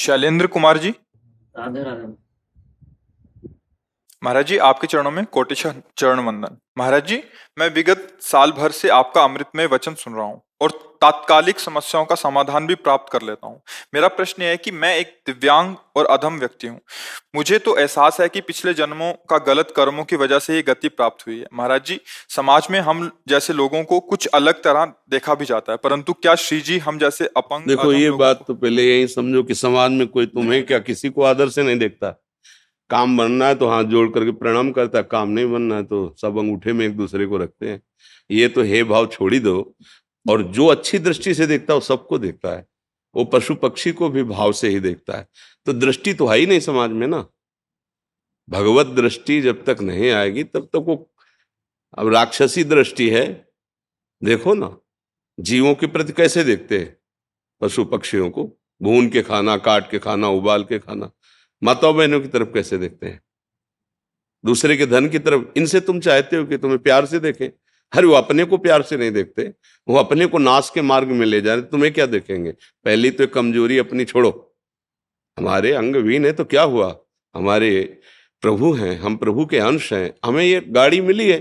शैलेंद्र कुमार जी। राधे राधे। महाराज जी, आपके चरणों में कोटिशः चरण वंदन। महाराज जी, मैं विगत साल भर से आपका अमृतमय वचन सुन रहा हूँ और तात्कालिक समस्याओं का समाधान भी प्राप्त कर लेता हूँ। मेरा प्रश्न यह है कि मैं एक दिव्यांग और अधम व्यक्ति हूँ। मुझे तो एहसास है कि पिछले जन्मों का गलत कर्मों की वजह से ये गति प्राप्त हुई है। महाराज जी, समाज में हम जैसे लोगों को कुछ अलग तरह देखा भी जाता है, परंतु क्या श्री जी हम जैसे अपंग देखो, अधम ये लोगों बात को। तो पहले यही समझो कि समाज में कोई तुम्हें क्या किसी को आदर से नहीं देखता। काम बनना है तो हाथ जोड़ करके प्रणाम करता है, काम नहीं बनना है तो सब अंगूठे में एक दूसरे को रखते हैं। ये तो हे भाव छोड़ ही दो। और जो अच्छी दृष्टि से देखता है वो सबको देखता है, वो पशु पक्षी को भी भाव से ही देखता है। तो दृष्टि तो है ही नहीं समाज में ना। भगवत दृष्टि जब तक नहीं आएगी तब तक वो, अब राक्षसी दृष्टि है। देखो ना, जीवों के प्रति कैसे देखते हैं, पशु पक्षियों को भून के खाना, काट के खाना, उबाल के खाना। माताओं बहनों की तरफ कैसे देखते हैं, दूसरे के धन की तरफ। इनसे तुम चाहते हो कि तुम्हें प्यार से देखें। हर वो अपने को प्यार से नहीं देखते, वो अपने को नाश के मार्ग में ले जा रहे, तुम्हें क्या देखेंगे। पहली तो कमजोरी अपनी छोड़ो। हमारे अंगहीन है तो क्या हुआ, हमारे प्रभु हैं, हम प्रभु के अंश हैं। हमें ये गाड़ी मिली है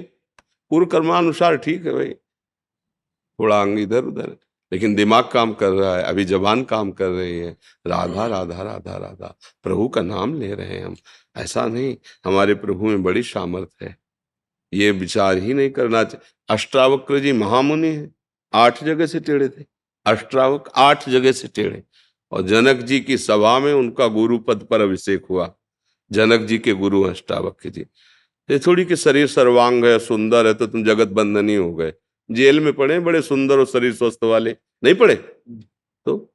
पूर्व कर्मानुसार, ठीक है भाई, थोड़ा अंग इधर उधर, लेकिन दिमाग काम कर रहा है, अभी जबान काम कर रही है। राधा राधा राधा राधा, प्रभु का नाम ले रहे हैं हम। ऐसा नहीं, हमारे प्रभु में बड़ी सामर्थ्य है। ये विचार ही नहीं करना चाहिए। अष्टावक्र जी महामुनि हैं, 8 जगह से टेढ़े थे। अष्टावक 8 जगह से टेढ़े, और जनक जी की सभा में उनका गुरु पद पर अभिषेक हुआ। जनक जी के गुरु अष्टावक्र जी। ये थोड़ी कि शरीर सर्वांग है, सुंदर है तो तुम जगत बंधनी हो गए। जेल में पड़े बड़े सुंदर और शरीर स्वस्थ वाले, नहीं पड़े तो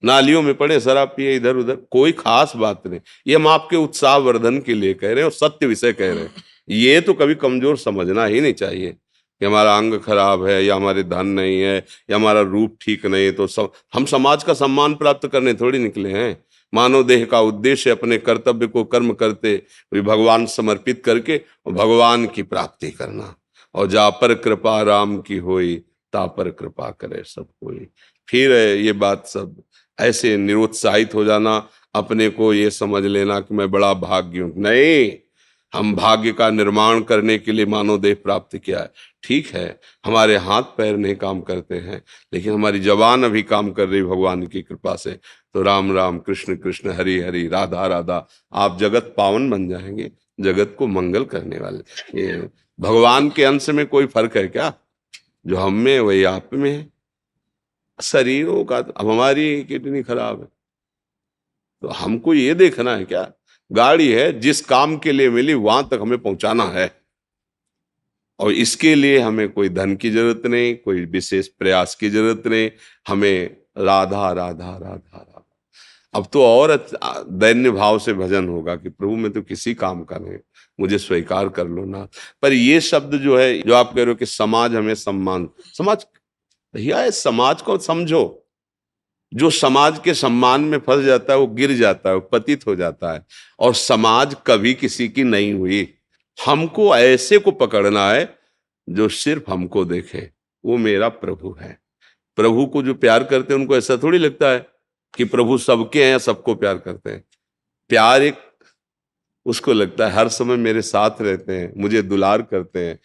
नालियों में पड़े शराब पिए इधर उधर, कोई खास बात नहीं। ये हम आपके उत्साह वर्धन के लिए कह रहे हैं और सत्य विषय कह रहे हैं। ये तो कभी कमजोर समझना ही नहीं चाहिए कि हमारा अंग खराब है या हमारे धन नहीं है या हमारा रूप ठीक नहीं है तो सब हम समाज का सम्मान प्राप्त करने थोड़ी निकले हैं। मानव देह का उद्देश्य अपने कर्तव्य को कर्म करते हुए भगवान समर्पित करके भगवान की प्राप्ति करना। और जा पर कृपा राम की होई, ता पर कृपा करे सब कोई। फिर ये बात सब ऐसे निरुत्साहित हो जाना, अपने को ये समझ लेना कि मैं बड़ा भाग्य हूं। नहीं, हम भाग्य का निर्माण करने के लिए मानव देह प्राप्त किया है। ठीक है, हमारे हाथ पैर नहीं काम करते हैं, लेकिन हमारी जबान अभी काम कर रही भगवान की कृपा से। तो राम राम, कृष्ण कृष्ण, हरि हरि, राधा राधा, आप जगत पावन बन जाएंगे, जगत को मंगल करने वाले। ये भगवान के अंश में कोई फर्क है क्या, जो हम में वही आप में है। शरीरों का, अब हमारी किडनी खराब है तो हमको ये देखना है क्या, गाड़ी है जिस काम के लिए मिली वहां तक हमें पहुंचाना है, और इसके लिए हमें कोई धन की जरूरत नहीं, कोई विशेष प्रयास की जरूरत नहीं। हमें राधा राधा राधा राधा। अब तो और दैन्य भाव से भजन होगा कि प्रभु मैं तो किसी काम का नहीं, मुझे स्वीकार कर लो ना। पर ये शब्द जो है, जो आप कह रहे हो कि समाज हमें सम्मान, समाज, भैया इस समाज को समझो। जो समाज के सम्मान में फंस जाता है वो गिर जाता है, वो पतित हो जाता है। और समाज कभी किसी की नहीं हुई। हमको ऐसे को पकड़ना है जो सिर्फ हमको देखे, वो मेरा प्रभु है। प्रभु को जो प्यार करते हैं उनको ऐसा थोड़ी लगता है कि प्रभु सबके हैं, सबको प्यार करते हैं। प्यार एक, उसको लगता है हर समय मेरे साथ रहते हैं, मुझे दुलार करते हैं।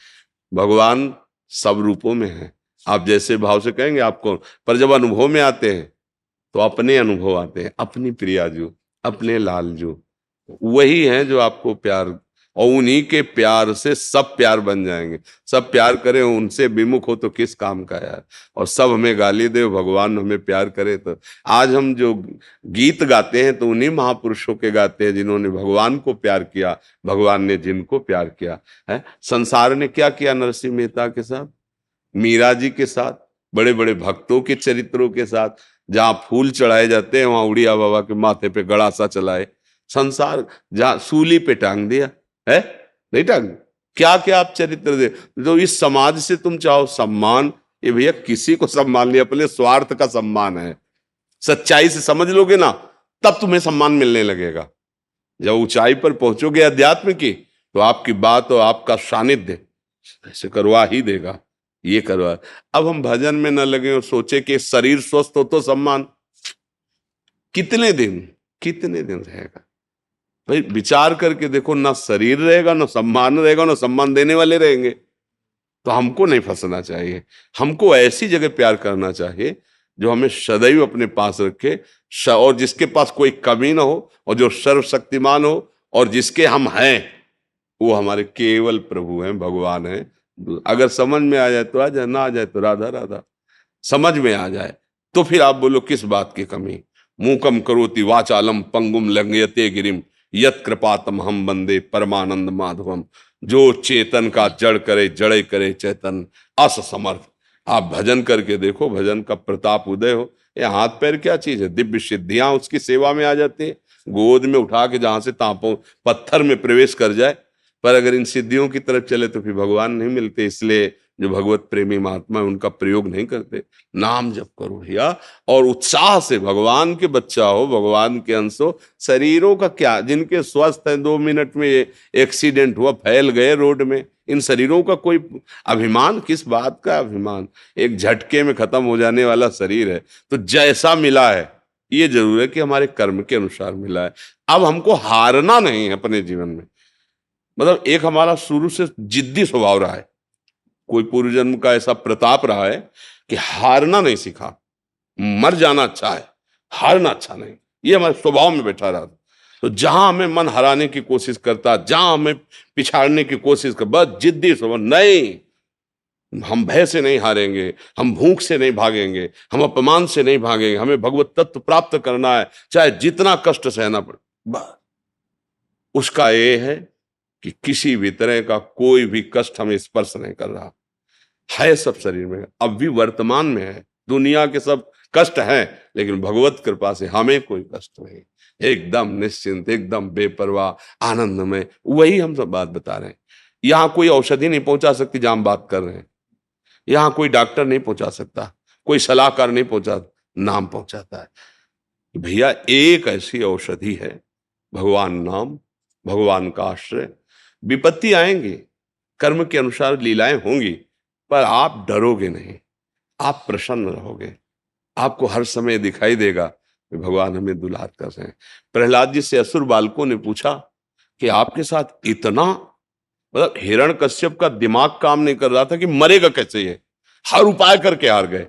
भगवान सब रूपों में है, आप जैसे भाव से कहेंगे आपको। पर जब अनुभव में आते हैं तो अपने अनुभव आते हैं, अपनी प्रियाजू, अपने लालजू, वही हैं जो आपको प्यार, और उन्हीं के प्यार से सब प्यार बन जाएंगे। सब प्यार करें, उनसे विमुख हो तो किस काम का यार। और सब हमें गाली दे, भगवान हमें प्यार करे। तो आज हम जो गीत गाते हैं तो उन्हीं महापुरुषों के गाते हैं जिन्होंने भगवान को प्यार किया, भगवान ने जिनको प्यार किया है। संसार ने क्या किया नरसिंह मेहता के साथ, मीरा जी के साथ, बड़े बड़े भक्तों के चरित्रों के साथ। जहां फूल चढ़ाए जाते हैं वहां उड़िया बाबा के माथे पे गड़ासा चलाए। संसार जहां सूली पे टांग दिया है, नहीं टांग, क्या क्या आप चरित्र दे। तो इस समाज से तुम चाहो सम्मान, ये भैया किसी को सम्मान नहीं, अपने स्वार्थ का सम्मान है। सच्चाई से समझ लोगे ना, तब तुम्हें सम्मान मिलने लगेगा। जब ऊंचाई पर पहुंचोगे अध्यात्म की, तो आपकी बात और आपका सानिध्य ऐसे करवा ही देगा, ये करवा। अब हम भजन में न लगे और सोचे कि शरीर स्वस्थ हो तो सम्मान। कितने दिन, कितने दिन रहेगा? भाई विचार करके देखो, ना शरीर रहेगा, ना सम्मान रहेगा, ना सम्मान देने वाले रहेंगे। तो हमको नहीं फंसना चाहिए। हमको ऐसी जगह प्यार करना चाहिए जो हमें सदैव अपने पास रखे, और जिसके पास कोई कमी ना हो, और जो सर्वशक्तिमान हो, और जिसके हम हैं वो हमारे केवल प्रभु हैं, भगवान हैं। अगर समझ में आ जाए तो आ जाए, ना आ जाए तो राधा राधा। समझ में आ जाए तो फिर आप बोलो किस बात की कमी। मूकम करोति वाचालम पंगुम लंघयते गिरिम यत कृपातम हम वंदे परमानंद माधवम। जो चेतन का जड़ करे, जड़े करे चेतन, अस समर्थ। आप भजन करके देखो, भजन का प्रताप उदय हो। ये हाथ पैर क्या चीज है, दिव्य सिद्धियां उसकी सेवा में आ जाती है। गोद में उठा के जहां से तापों पत्थर में प्रवेश कर जाए। पर अगर इन सिद्धियों की तरफ चले तो फिर भगवान नहीं मिलते। इसलिए जो भगवत प्रेमी महात्मा है उनका प्रयोग नहीं करते। नाम जप करो भैया, और उत्साह से। भगवान के बच्चा हो, भगवान के अंश हो। शरीरों का क्या, जिनके स्वस्थ है 2 मिनट में एक्सीडेंट हुआ, फैल गए रोड में, इन शरीरों का कोई अभिमान? किस बात का अभिमान? एक झटके में खत्म हो जाने वाला शरीर है। तो जैसा मिला है, ये जरूर है कि हमारे कर्म के अनुसार मिला है। अब हमको हारना नहीं है अपने जीवन में। मतलब एक हमारा शुरू से जिद्दी स्वभाव रहा है, कोई पूर्व जन्म का ऐसा प्रताप रहा है कि हारना नहीं सीखा। मर जाना अच्छा है, हारना अच्छा नहीं। ये हमारे स्वभाव में बैठा रहा। तो जहां हमें मन हराने की कोशिश करता, जहां हमें पिछाड़ने की कोशिश कर, बस जिद्दी स्वभाव, नहीं, हम भय से नहीं हारेंगे, हम भूख से नहीं भागेंगे, हम अपमान से नहीं भागेंगे। हमें भगवत तत्व प्राप्त करना है, चाहे जितना कष्ट सहना पड़े। बस उसका ये है कि किसी भी तरह का कोई भी कष्ट हमें स्पर्श नहीं कर रहा है। सब शरीर में अब भी वर्तमान में है, दुनिया के सब कष्ट हैं, लेकिन भगवत कृपा से हमें कोई कष्ट नहीं। एकदम निश्चिंत, एकदम बेपरवाह, आनंद में। वही हम सब बात बता रहे हैं। यहाँ कोई औषधि नहीं पहुंचा सकती जहां हम बात कर रहे हैं। यहाँ कोई डॉक्टर नहीं पहुंचा सकता, कोई सलाहकार नहीं पहुंचा, नाम पहुंचाता है। भैया एक ऐसी औषधि है, भगवान नाम, भगवान का आश्रय। विपत्ति आएंगी, कर्म के अनुसार लीलाएं होंगी, पर आप डरोगे नहीं, आप प्रसन्न रहोगे। आपको हर समय दिखाई देगा कि भगवान हमें दुलार कर रहे हैं। प्रहलाद जी से असुर बालकों ने पूछा कि आपके साथ इतना, मतलब हिरण्यकश्यप का दिमाग काम नहीं कर रहा था कि मरेगा कैसे ये, हर उपाय करके हार गए।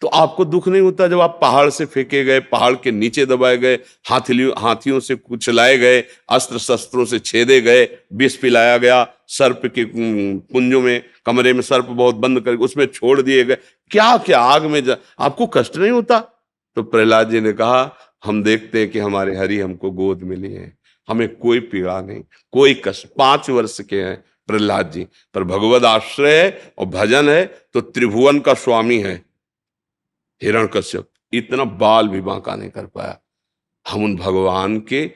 तो आपको दुख नहीं होता जब आप पहाड़ से फेंके गए, पहाड़ के नीचे दबाए गए, हाथियों से कुचलाए गए, अस्त्र शस्त्रों से छेदे गए, विष पिलाया गया, सर्प के कुंजों में, कमरे में सर्प बहुत बंद करके उसमें छोड़ दिए गए, क्या क्या आग में आपको कष्ट नहीं होता? तो प्रहलाद जी ने कहा, हम देखते हैं कि हमारे हरि हमको गोद में लिए हैं, हमें कोई पीड़ा नहीं, कोई कष्ट। 5 वर्ष के हैं प्रहलाद जी, पर भगवद आश्रय है और भजन है तो त्रिभुवन का स्वामी है। हिरण्यकश्यप इतना बाल भी बांका नहीं कर पाया। हम उन भगवान के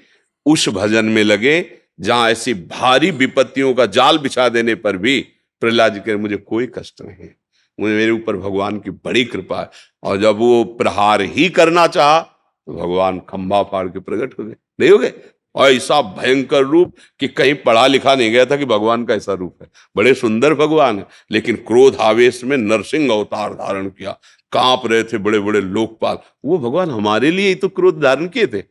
उस भजन में लगे जहां ऐसी भारी विपत्तियों का जाल बिछा देने पर भी प्रहलाद जी कह, मुझे कोई कष्ट नहीं है, मुझे, मेरे ऊपर भगवान की बड़ी कृपा है। और जब वो प्रहार ही करना चाहा तो भगवान खंभा फाड़ के प्रकट हो गए, नहीं हो गए? और ऐसा भयंकर रूप कि कहीं पढ़ा लिखा नहीं गया था कि भगवान का ऐसा रूप है। बड़े सुंदर भगवान है, लेकिन क्रोध आवेश में नरसिंह अवतार धारण किया, कांप रहे थे बड़े बड़े लोकपाल। वो भगवान हमारे लिए ही तो क्रोध धारण किए थे,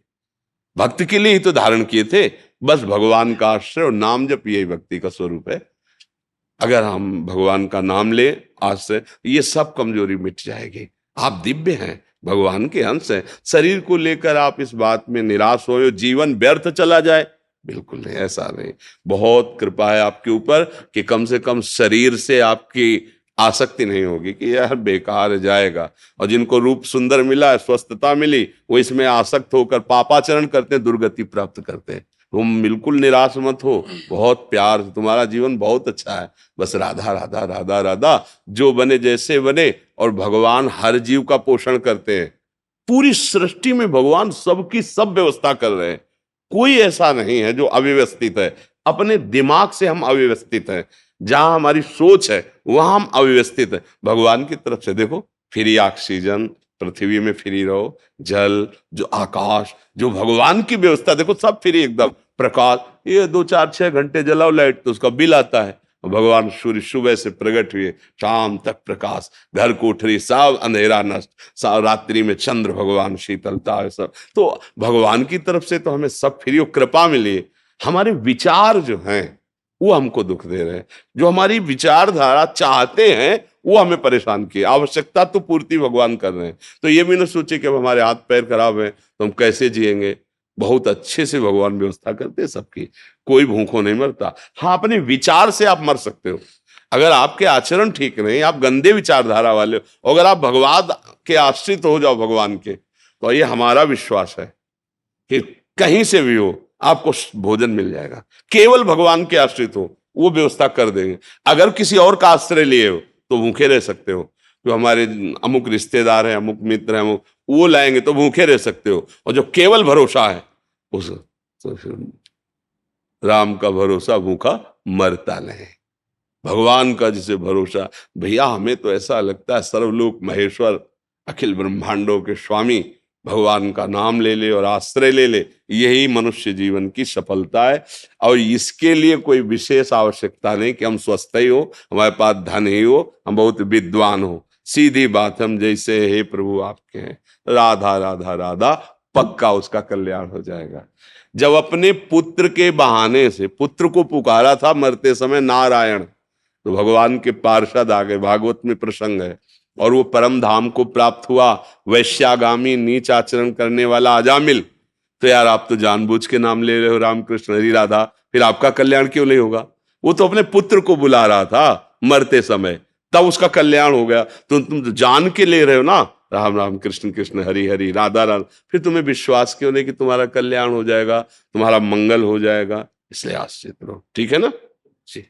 भक्त के लिए ही तो धारण किए थे। बस भगवान का आश्रय और नाम जप, यही भक्ति का स्वरूप है। अगर हम भगवान का नाम ले आज से, ये सब कमजोरी मिट जाएगी। आप दिव्य हैं, भगवान के अंश हैं। शरीर को लेकर आप इस बात में निराश हो, जीवन व्यर्थ चला जाए, बिल्कुल नहीं, ऐसा नहीं। बहुत कृपा है आपके ऊपर कि कम से कम शरीर से आपकी आसक्ति नहीं होगी कि यह बेकार जाएगा। और जिनको रूप सुंदर मिला, स्वस्थता मिली, वो इसमें आसक्त होकर पापाचरण करते हैं, दुर्गति प्राप्त करते हैं। तुम बिल्कुल निराश मत हो, बहुत प्यार, तुम्हारा जीवन बहुत अच्छा है। बस राधा राधा राधा राधा, जो बने जैसे बने। और भगवान हर जीव का पोषण करते हैं। पूरी सृष्टि में भगवान सबकी सब व्यवस्था कर रहे हैं। कोई ऐसा नहीं है जो अव्यवस्थित है। अपने दिमाग से हम अव्यवस्थित हैं, जहां हमारी सोच है वहां हम अव्यवस्थित है। भगवान की तरफ से देखो, फ्री ऑक्सीजन, पृथ्वी में फ्री रहो, जल, जो आकाश, जो भगवान की व्यवस्था देखो, सब फ्री एकदम। प्रकाश, ये 2 4 6 घंटे जलाओ लाइट तो उसका बिल आता है। भगवान सूर्य सुबह से प्रकट हुए, शाम तक प्रकाश, घर कोठरी सब अंधेरा नष्ट, सब रात्रि में चंद्र भगवान शीतलता, सब तो भगवान की तरफ से तो हमें सब फ्री और कृपा मिली। हमारे विचार जो हैं वो हमको दुख दे रहे हैं, जो हमारी विचारधारा चाहते हैं वो हमें परेशान किए। आवश्यकता तो पूर्ति भगवान कर रहे हैं, तो ये भी ना सोचे कि अब हमारे हाथ पैर खराब है तो हम कैसे जिएंगे। बहुत अच्छे से भगवान व्यवस्था करते हैं सबकी, कोई भूखों नहीं मरता। हाँ, अपने विचार से आप मर सकते हो। अगर आपके आचरण ठीक नहीं, आप गंदे विचारधारा वाले हो, अगर आप भगवान के आश्रित हो जाओ भगवान के, तो ये हमारा विश्वास है कि कहीं से भी हो आपको भोजन मिल जाएगा। केवल भगवान के आश्रित हो, वो व्यवस्था कर देंगे। अगर किसी और का आश्रय लिए हो तो भूखे रह सकते हो। जो हमारे अमुक रिश्तेदार हैं, अमुक मित्र हैं, अमुक वो लाएंगे तो भूखे रह सकते हो। और जो केवल भरोसा है उस तो राम का भरोसा भूखा मरता नहीं। भगवान का जिसे भरोसा, भैया हमें तो ऐसा लगता है सर्वलोक महेश्वर, अखिल ब्रह्मांडों के स्वामी भगवान का नाम ले ले और आश्रय ले ले, यही मनुष्य जीवन की सफलता है। और इसके लिए कोई विशेष आवश्यकता नहीं कि हम स्वस्थ ही हो, हमारे पास धन ही हो, हम बहुत विद्वान हो। सीधी बात, हम जैसे हे प्रभु आपके हैं, राधा राधा राधा, पक्का उसका कल्याण हो जाएगा। जब अपने पुत्र के बहाने से पुत्र को पुकारा था मरते समय नारायण, तो भगवान के पार्षद आ गए, भागवत में प्रसंग है, और वो परम धाम को प्राप्त हुआ। वैश्यागामी नीच आचरण करने वाला अजामिल, तो यार आप तो जानबूझ के नाम ले रहे हो रामकृष्ण हरि राधा, फिर आपका कल्याण क्यों नहीं होगा? वो तो अपने पुत्र को बुला रहा था मरते समय, तब उसका कल्याण हो गया। तो तुम तो जान के ले रहे हो ना, राम राम कृष्ण कृष्ण हरि हरि राधा राधा, फिर तुम्हें विश्वास क्यों नहीं कि तुम्हारा कल्याण हो जाएगा, तुम्हारा मंगल हो जाएगा? इसलिए आश्रित रहो, ठीक है ना जी।